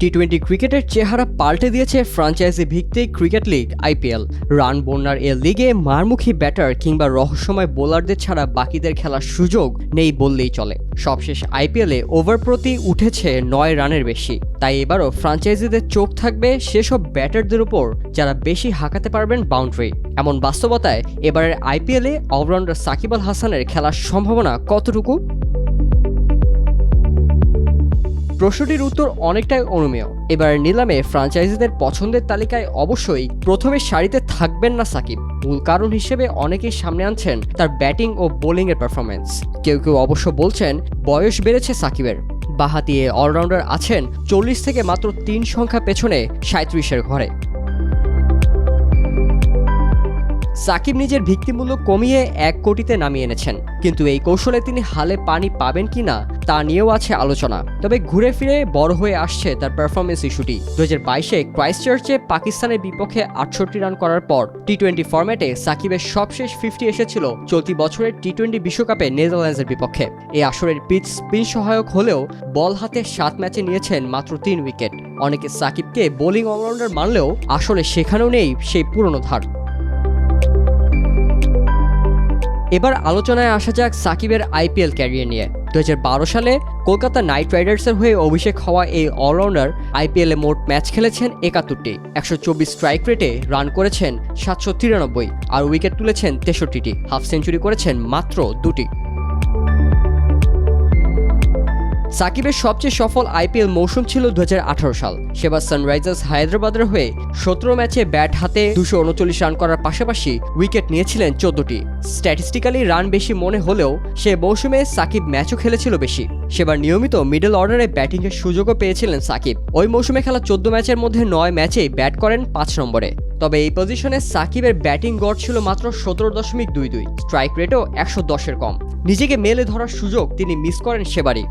টি-20 ক্রিকেটের চেহারা পাল্টে দিয়েছে ফ্র্যাঞ্চাইজি ভিত্তিক ক্রিকেট লিগ আইপিএল। রান বন্যার এ লিগে মারমুখী ব্যাটার কিংবা রহস্যময় বোলারদের ছাড়া বাকিদের খেলার সুযোগ নেই বললেই চলে। সবশেষ আইপিএলে ওভার প্রতি উঠেছে 9 রানের বেশি। তাই এবারও ফ্র্যাঞ্চাইজিদের চোখ থাকবে সেসব ব্যাটারদের উপর যারা বেশি হাঁকাতে পারবেন বাউন্ডারি। এমন বাস্তবতায় এবারের আইপিএলে অলরাউন্ডার সাকিব আল হাসানের খেলার সম্ভাবনা কতটুকু? প্রশ্নটির উত্তর অনেকটাই অনুমেয়। এবার নিলামে ফ্র্যাঞ্চাইজিদের পছন্দের তালিকায় অবশ্যই প্রথমে সারিতে থাকবেন না সাকিব। মূল কারণ হিসেবে অনেকেই সামনে আনছেন তার ব্যাটিং ও বোলিংয়ের পারফরম্যান্স। কেউ কেউ অবশ্য বলছেন বয়স বেড়েছে সাকিবের। বাঁহাতি অলরাউন্ডার আছেন 40 থেকে মাত্র 3 সংখ্যা পেছনে 37-এর ঘরে। সাকিব নিজের ভিত্তিমূল্য কমিয়ে 1 কোটিতে নামিয়ে এনেছেন, কিন্তু এই কৌশলে তিনি হালে পানি পাবেন কিনা তা নিয়েও আছে আলোচনা। তবে ঘুরে ফিরে বড় হয়ে আসছে তার পারফরমেন্স ইস্যুটি। 2022-এ ক্রাইস্টচার্চে পাকিস্তানের বিপক্ষে 68 রান করার পর টি-20 ফরম্যাটে সাকিবের সবশেষ 50 এসেছিল চলতি বছরের টি-20 বিশ্বকাপে নেদারল্যান্ডসের বিপক্ষে। এই আসরের পিচ স্পিন সহায়ক হলেও বল হাতে 7 ম্যাচে নিয়েছেন মাত্র 3 উইকেট। অনেকে সাকিবকে বোলিং অলরাউন্ডার মানলেও আসলে সেখানেও নেই সেই পুরনো ধার। এবার আলোচনায় আসা যাক সাকিবের আইপিএল ক্যারিয়ার নিয়ে। 2012 সালে কলকাতা নাইট রাইডার্সের হয়ে অভিষেক হওয়া এই অলরাউন্ডার আইপিএলে মোট ম্যাচ খেলেছেন 71টি, 124 স্ট্রাইক রেটে রান করেছেন 793 আর উইকেট তুলেছেন 63টি, হাফ সেঞ্চুরি করেছেন মাত্র 2টি। সাকিবের সবচেয়ে সফল আইপিএল মৌসুম ছিল 2018 সাল। সেবার সানরাইজার্স হায়দ্রাবাদের হয়ে 17 ম্যাচে ব্যাট হাতে 239 রান করার পাশাপাশি উইকেট নিয়েছিলেন 14টি। স্ট্যাটিস্টিক্যালি রান বেশি মনে হলেও সে মৌসুমে সাকিব ম্যাচও খেলেছিল বেশি। সেবার নিয়মিত মিডল অর্ডারে ব্যাটিংয়ের সুযোগও পেয়েছিলেন সাকিব। ওই মৌসুমে খেলা 14 ম্যাচের মধ্যে 9 ম্যাচেই ব্যাট করেন 5 নম্বরে। তবে এই পজিশনে সাকিবের ব্যাটিং গড় ছিল মাত্র 17.22, স্ট্রাইক রেটও 110-এর কম। নিজেকে মেলে ধরার সুযোগ তিনি মিস করেন সেবারই।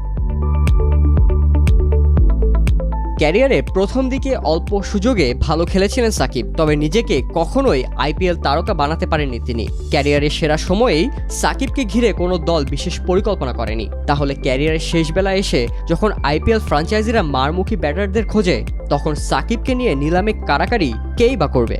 ক্যারিয়ারে প্রথম দিকে অল্প সুযোগে ভালো খেলেছিলেন সাকিব, তবে নিজেকে কখনোই আইপিএল তারকা বানাতে পারেননি তিনি। ক্যারিয়ারের সেরা সময়েই সাকিবকে ঘিরে কোনো দল বিশেষ পরিকল্পনা করেনি। তাহলে ক্যারিয়ারের শেষ বেলায় এসে যখন আইপিএল ফ্র্যাঞ্চাইজিরা মারমুখী ব্যাটারদের খোঁজে, তখন সাকিবকে নিয়ে নিলামে কারাকারি কেই বা করবে?